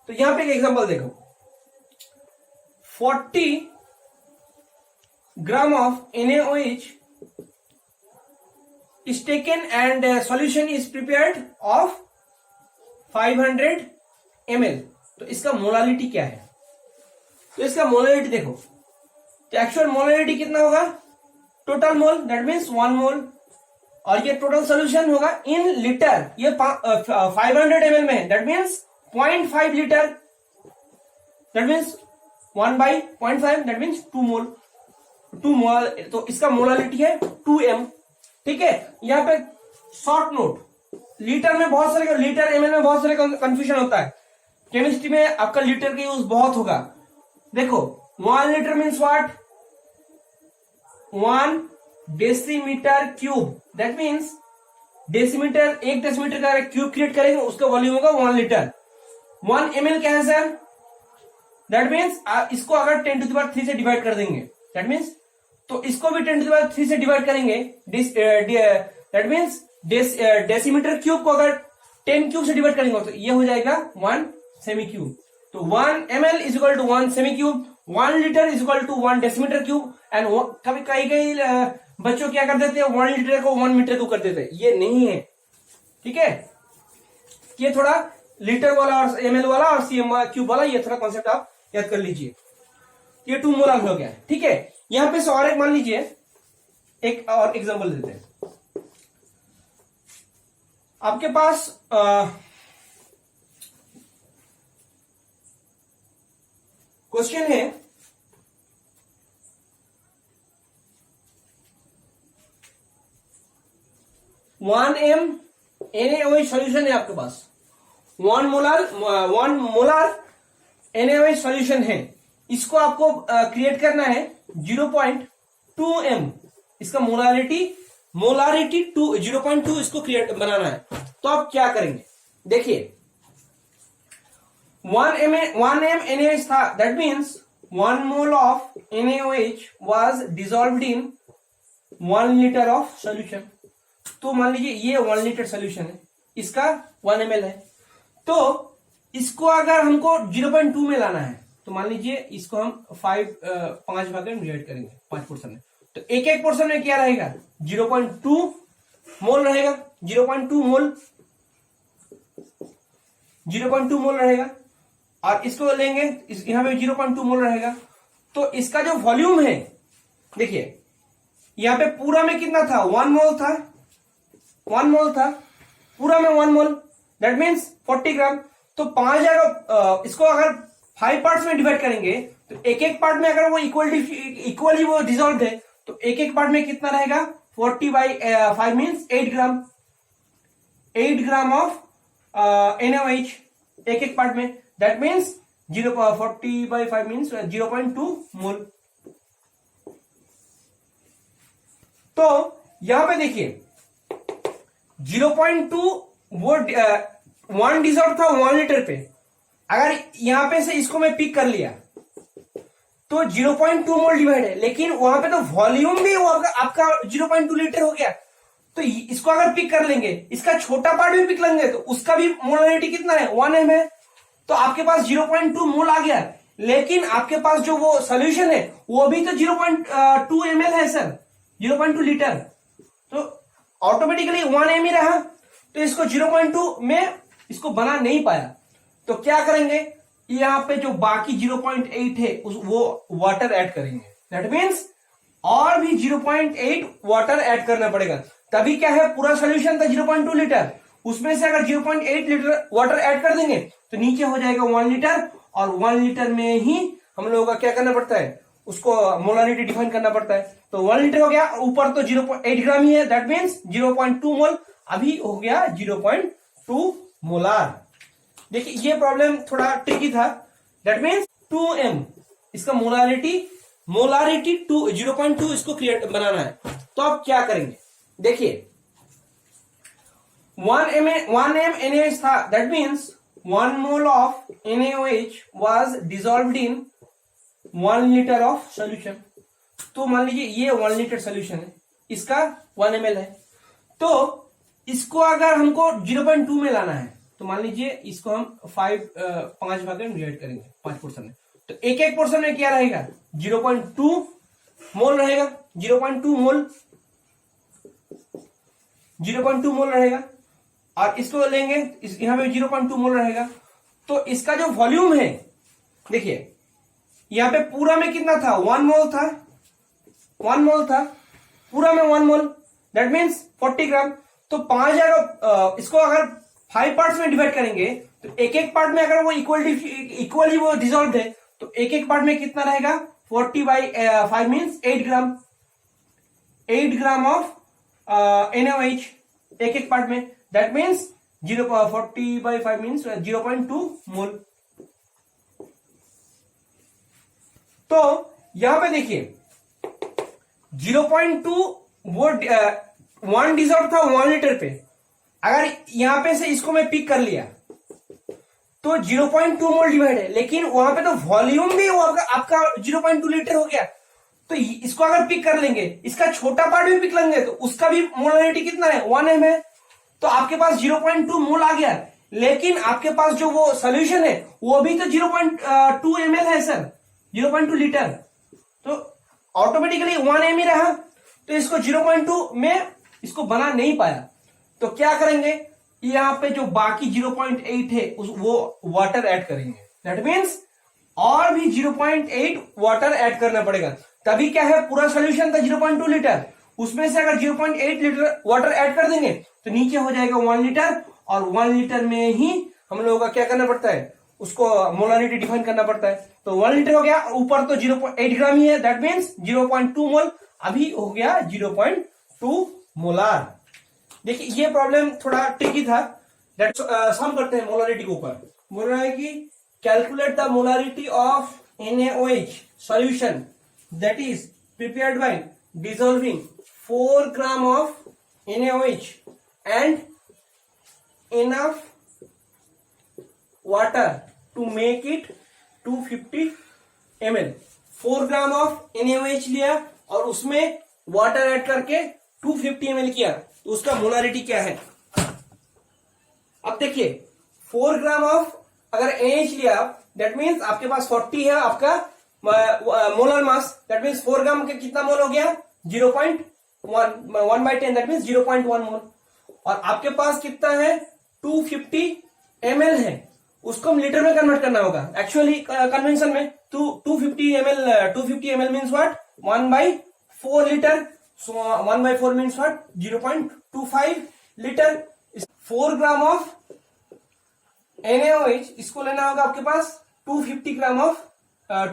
तो यहां पे एक एग्जांपल देखो, 40 gram of NaOH is taken and solution is prepared of 500 ml। तो इसका मोलालिटी क्या है? तो इसका मोलालिटी देखो, तो एक्चुअल मोलालिटी कितना होगा टोटल मोल, दैट मीन्स 1 मोल, और ये टोटल सोल्यूशन होगा इन लीटर, ये 500 ml में है, that means 0.5 litre, that means 1/0.5, that means 2 मोल, 2 मोल। तो इसका मोलालिटी है 2m। ठीक है, यहाँ पे शॉर्ट नोट, लीटर में बहुत सारे, लीटर ml में बहुत सारे कंफ्यूजन होता है, केमिस्ट्री में आपका लीटर का यूज बहुत होगा। देखो 1 litre means what, 1 decimetre cube, that means decimetre, 1 decimetre का क्यूब क्रिएट करेंगे उसका वॉल्यूम होगा 1 लीटर। 1 ml क्या है सर, दैट मीन्स इसको अगर 10⁻³ से डिवाइड कर देंगे, दैट मीन्स तो इसको भी 10⁻³ से डिवाइड करेंगे, दैट मीन्स डेसीमीटर क्यूब को अगर 10 क्यूब से डिवाइड करेंगे तो ये हो जाएगा 1 सेमी क्यूब। तो 1 ml is equal to 1 semi cube, 1 litre is equal to 1 decimetre cube. And कभी कई बच्चों क्या कर देते हैं 1 लीटर को 1 मीटर को कर देते हैं, ये नहीं है। ठीक है, ये थोड़ा लीटर वाला और ml वाला और cm क्यूब वाला, ये थोड़ा कॉन्सेप्ट आप याद कर लीजिए। ये 2 मोलार हो गया। ठीक है, यहां पे से और एक मान लीजिए, एक और एग्जांपल देते हैं। आपके पास क्वेश्चन है, वन m NaOH सॉल्यूशन है आपके पास, 1 मोलार NaOH सॉल्यूशन है, इसको आपको क्रिएट करना है 0.2 m, इसका मोलारिटी 0.2 इसको क्रिएट बनाना है। तो आप क्या करेंगे, देखिए 1 m NaOH था, that means 1 mole of NaOH was dissolved in 1 litre of solution. तो मान लीजिए ये 1 लीटर सॉल्यूशन है, इसका 1 ml है, तो इसको अगर हमको 0.2 में लाना है तो मान लीजिए इसको हम 5 भाग में डिवाइड करेंगे 5 पोर्शन में, तो एक एक पोर्शन में क्या रहेगा 0.2 मोल रहेगा, 0.2 मोल रहेगा, और इसको लेंगे यहां पे 0.2 मोल रहेगा। तो इसका जो वॉल्यूम है, देखिए यहां पे पूरा में कितना था 1 मोल था, 1 मोल था पूरा में 1 मोल, दैट मीन्स 40 ग्राम। तो 5000 इसको अगर 5 पार्ट्स में डिवाइड करेंगे तो एक एक पार्ट में अगर वो इक्वली वो डिसॉल्व है तो एक एक पार्ट में कितना रहेगा 40/5 means 8 gram, 8 gram of NaOH एक एक पार्ट में, दैट मीन्स 40/5 मीन्स 0.2 मोल। तो यहां पे देखिए 0.2 वो 1 डिसॉल्व था 1 लीटर पे, अगर यहां पे से इसको मैं पिक कर लिया तो 0.2 मोल डिवाइड है, लेकिन वहां पे तो वॉल्यूम भी वो आपका 0.2 लीटर हो गया। तो इसको अगर पिक कर लेंगे, इसका छोटा पार्ट भी पिक लेंगे तो उसका भी मोलारिटी कितना है 1 m है, तो आपके पास 0.2 मोल आ गया। लेकिन आपके पास जो वो सोल्यूशन है वो भी तो 0.2 ml है सर, 0.2 लीटर, तो ऑटोमेटिकली 1 m ही रहा, तो इसको 0.2 में इसको बना नहीं पाया। तो क्या करेंगे, यहां पे जो बाकी 0.8 है वो वाटर ऐड करेंगे, दैट मीन्स और भी 0.8 वाटर ऐड करना पड़ेगा, तभी क्या है पूरा सोल्यूशन था 0.2 लीटर, उसमें से अगर 0.8 लीटर वाटर ऐड कर देंगे तो नीचे हो जाएगा 1 लीटर, और 1 लीटर में ही हम लोगों का क्या करना पड़ता है उसको मोलारिटी डिफाइन करना पड़ता है। तो 1 लीटर हो गया, ऊपर तो 0.8 ग्राम ही है, दैट मीन्स 0.2 मोल, अभी हो गया 0.2 मोलार। देखिए ये प्रॉब्लम थोड़ा ट्रिकी था, दैट मीन्स 2m, इसका मोलारिटी 0.2 इसको क्रिएट बनाना है। तो आप क्या करेंगे, देखिए 1m NaOH था, that means 1 mole of NaOH was dissolved in 1 litre of solution. तो मान लीजिए ये 1 लीटर सोल्यूशन है, इसका 1 ml है, तो इसको अगर हमको 0.2 में लाना है तो मान लीजिए इसको हम 5 भाग में डिवाइड करेंगे 5 पोर्शन में, तो एक एक पोर्शन में क्या रहेगा 0.2 मोल रहेगा, 0.2 मोल रहेगा, और इसको लेंगे यहां पे 0.2 मोल रहेगा। तो इसका जो वॉल्यूम है, देखिए यहां पे पूरा में कितना था 1 मोल था, पूरा में 1 मोल, दैट मीन्स 40 ग्राम। तो 5 इसको अगर 5 पार्ट्स में डिवाइड करेंगे तो एक एक पार्ट में अगर वो इक्वली वो डिसॉल्व है तो एक एक पार्ट में कितना रहेगा 40/5 मीन्स 8 ग्राम ऑफ NaOH एक एक पार्ट में, दैट मीन्स 40/5 मीन्स 0.2 मोल। तो यहां पे देखिए 0.2 वो 1 डिसॉल्व था 1 लीटर पे, अगर यहां पे से इसको मैं पिक कर लिया तो 0.2 मोल डिवाइड है, लेकिन वहां पे तो वॉल्यूम भी वो आपका 0.2 लीटर हो गया। तो इसको अगर पिक कर लेंगे, इसका छोटा पार्ट भी पिक लेंगे तो उसका भी मोलारिटी कितना है 1m है, तो आपके पास 0.2 मोल आ गया, लेकिन आपके पास जो वो सोल्यूशन है वो भी तो 0.2 ml है सर, 0.2 लीटर, तो ऑटोमेटिकली 1m ही रहा, तो इसको 0.2 में इसको बना नहीं पाया। तो क्या करेंगे, यहां पे जो बाकी 0.8 है वो वाटर ऐड करेंगे, दैट मीन्स और भी 0.8 वाटर ऐड करना पड़ेगा, तभी क्या है पूरा सोल्यूशन था 0.2 लीटर, उसमें से अगर 0.8 लीटर वाटर ऐड कर देंगे तो नीचे हो जाएगा 1 लीटर, और 1 लीटर में ही हम लोगों का क्या करना पड़ता है, उसको मोलारिटी डिफाइन करना पड़ता है। तो 1 लीटर हो गया, ऊपर तो 0.8 ग्राम ही है, दैट मीन्स 0.2 मोल, अभी हो गया 0.2 मोलार। देखिए ये प्रॉब्लम थोड़ा ट्रिकी था, सम करते हैं मोलारिटी के ऊपर। बोल रहा है कि calculate the molarity of NaOH solution that is prepared by dissolving 4 gram of NaOH and enough water to make it 250 ml। 4 gram of NaOH लिया और उसमें वाटर ऐड करके 250 ml किया, तो उसका मोलारिटी क्या है। अब देखिए 4 ग्राम ऑफ अगर NaOH लिया, दैट मीन्स आपके पास 40 है आपका मोलर मास, दैट मीन्स 4 ग्राम के कितना मोल हो गया 1/10, दैट मीन्स 0.1 मोल, और आपके पास कितना है 250 ml है, उसको हम लीटर में कन्वर्ट करना होगा एक्चुअली कन्वेंशन में। 250 ml means what 1/4 litre, so 1/4 means what 0.25 litre. 4 gram of NaOH इसको लेना होगा आपके पास 250 gram of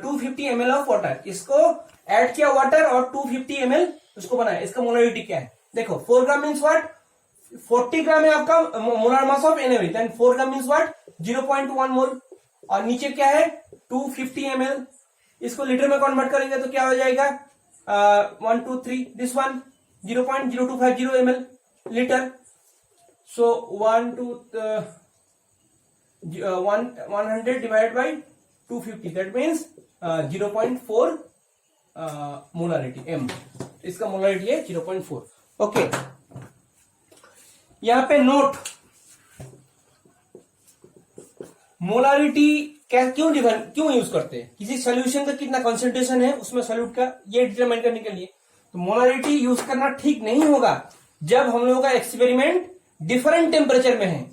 250 ml of water, इसको ऐड किया वाटर और 250 ml उसको बनाया, इसका मोलारिटी क्या है देखो। 4 ग्राम मीन्स व्हाट 40 ग्राम है आपका molar mass of NaOH, then 4 gram means what 0.1 mole, और नीचे क्या है 250 ml, इसको लीटर में कन्वर्ट करेंगे तो क्या हो जाएगा 1 2 3 this one 0.0250 ml liter, so 100 divided by 250, that means 0.4 molarity m, इसका मोलारिटी है 0.4। ओके, यहां पे नोट मोलारिटी क्यों यूज करते हैं, किसी सोल्यूशन का कितना कंसंट्रेशन है उसमें सोल्यूट का, ये डिटरमाइन करने के लिए। तो मोलारिटी यूज करना ठीक नहीं होगा जब हम लोगों का एक्सपेरिमेंट डिफरेंट टेम्परेचर में है।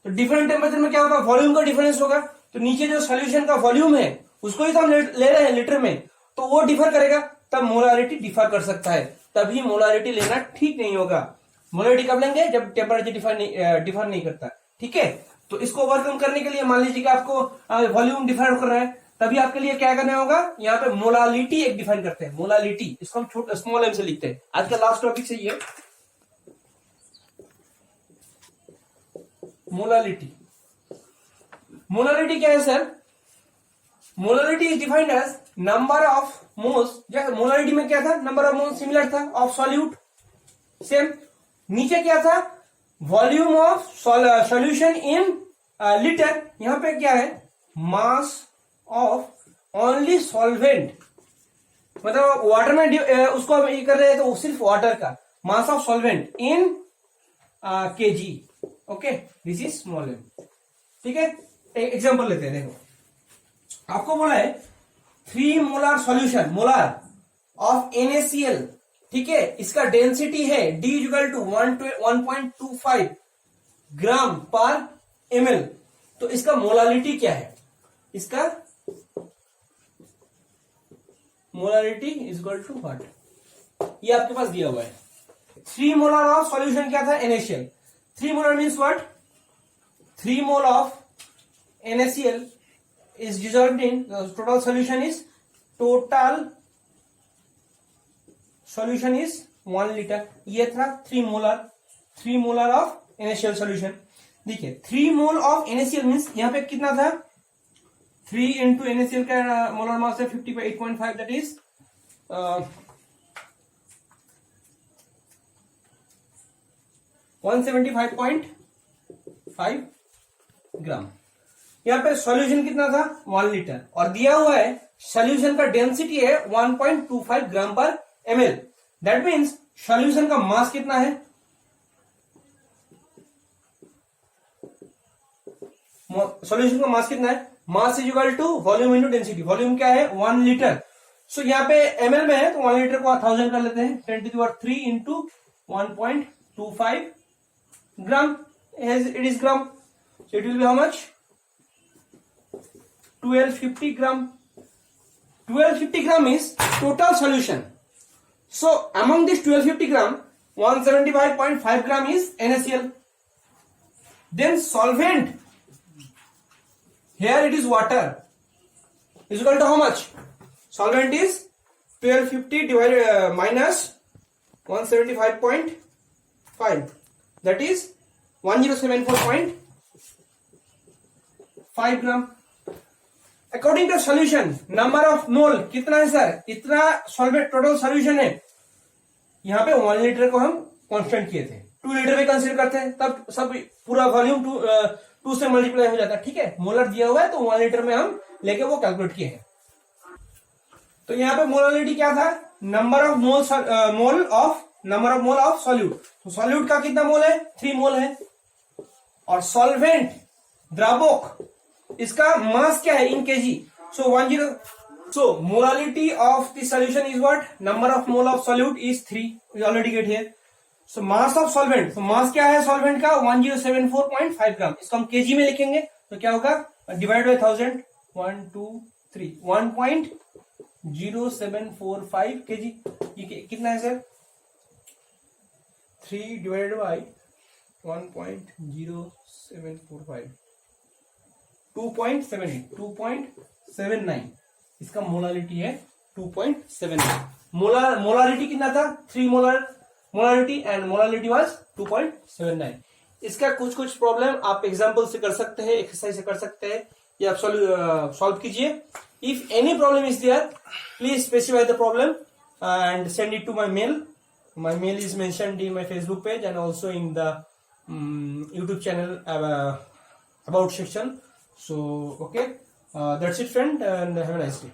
तो डिफरेंट टेम्परेचर में क्या होगा, वॉल्यूम का डिफरेंस होगा, तो नीचे जो सोल्यूशन का वॉल्यूम है उसको ही तो हम ले रहे हैं लीटर में, तो वो डिफर करेगा, तब मोलारिटी डिफर कर सकता है, तभी मोलारिटी लेना ठीक नहीं होगा। मोलारिटी कब लेंगे, जब टेम्परेचर डिफर नहीं करता, ठीक है। तो इसको ओवरकम करने के लिए मान लीजिए कि आपको वॉल्यूम डिफर कर रहा है, तभी आपके लिए क्या करना होगा, यहाँ पे मोलालिटी एक डिफाइन करते हैं, मोलालिटी, इसको हम छोटा स्मॉल एम से लिखते हैं। आज का लास्ट टॉपिक से ये मोलालिटी। मोलालिटी क्या है sir? Molality is defined as number of moles. जैसे मोलालिटी में क्या था, नंबर ऑफ मोल्स सिमिलर था ऑफ सॉल्यूट, सेम। नीचे क्या था, volume of solution in litre. यहां पे क्या है, मास ऑफ ओनली सॉल्वेंट, मतलब वाटर में उसको हम ये कर रहे हैं तो सिर्फ वाटर का mass of solvent in KG. Okay, this is small M. ठीक है, एक एग्जांपल लेते हैं। देखो आपको बोला है 3 molar solution, molar of NaCl, ठीक है, इसका डेंसिटी है D इक्वल टू 1.25 ग्राम पर ml। तो इसका मोलालिटी क्या है, इसका molality is equal to what, ये आपके पास दिया हुआ है। 3 मोलार ऑफ सॉल्यूशन क्या था, NaCl। 3 molar means what, 3 mole of NaCl is dissolved in the total solution is 1 liter। ये था 3 मोलर ऑफ NaCl सॉल्यूशन। देखिए 3 मोल ऑफ NaCl मीन्स यहाँ पे कितना था, 3 इंटू NaCl का मोलर मास है 58.5, दैट इज 175.5 ग्राम। यहाँ पे सॉल्यूशन कितना था, 1 लीटर, और दिया हुआ है सॉल्यूशन का डेंसिटी है 1.25 ग्राम पर ml। दैट मीन्स सॉल्यूशन का मास कितना है, सॉल्यूशन का मास कितना है, mass is equal to volume into density. Volume क्या है, 1 लीटर। सो यहाँ पे ml में है तो 1 लीटर को 1000 कर लेते हैं, 10³ into 1.25 gram, it is gram. So it will be how much, 1250 gram। 1250 gram is total solution. So among this 1250 gram, 175.5 gram is NaCl. Then solvent, here it is water, is equal to how much, solvent is 1250 divided minus 175.5, that is 1074.5 gram. According to solution, number of mole कितना है sir, इतना solvent total solution है। यहाँ पे 1 litre को हम constant किए थे, 2 लीटर भी कंसीडर करते हैं, तब सब पूरा वॉल्यूम 2 से मल्टीप्लाई हो जाता है। ठीक है, मोलर दिया हुआ है तो 1 लीटर में हम लेके वो कैलकुलेट किए हैं। तो यहाँ पे मोलालिटी क्या था, number of mole of solute. तो सॉल्यूट का कितना मोल है, 3 मोल है, और सॉल्वेंट द्रावक इसका मास क्या है in KG, so 10। So molality of the solution is what, number of mole of solute is 3, we already get here. So mass of solvent, तो मास क्या है सॉल्वेंट का, 1074.5 ग्राम। इसको हम केजी में लिखेंगे तो क्या होगा, डिवाइड बाय 1000, 1 2 3, 1.0745 केजी। ये कितना है सर, 3 डिवाइडेड बाय 1.0745, 2.79, इसका मोलालिटी है 2.79। मोलारिटी कितना था, 3 मोलारिटी, एंड मोलालिटी वाज 2.79। इसका कुछ प्रॉब्लम आप एग्जांपल से कर सकते हैं, एक्सरसाइज से कर सकते हैं, या आप सॉल्व कीजिए। If any problem is there, please specify the problem and send it to my mail. My mail is mentioned in my Facebook page and also in the YouTube channel about section. So okay, that's it friend, and have a nice day.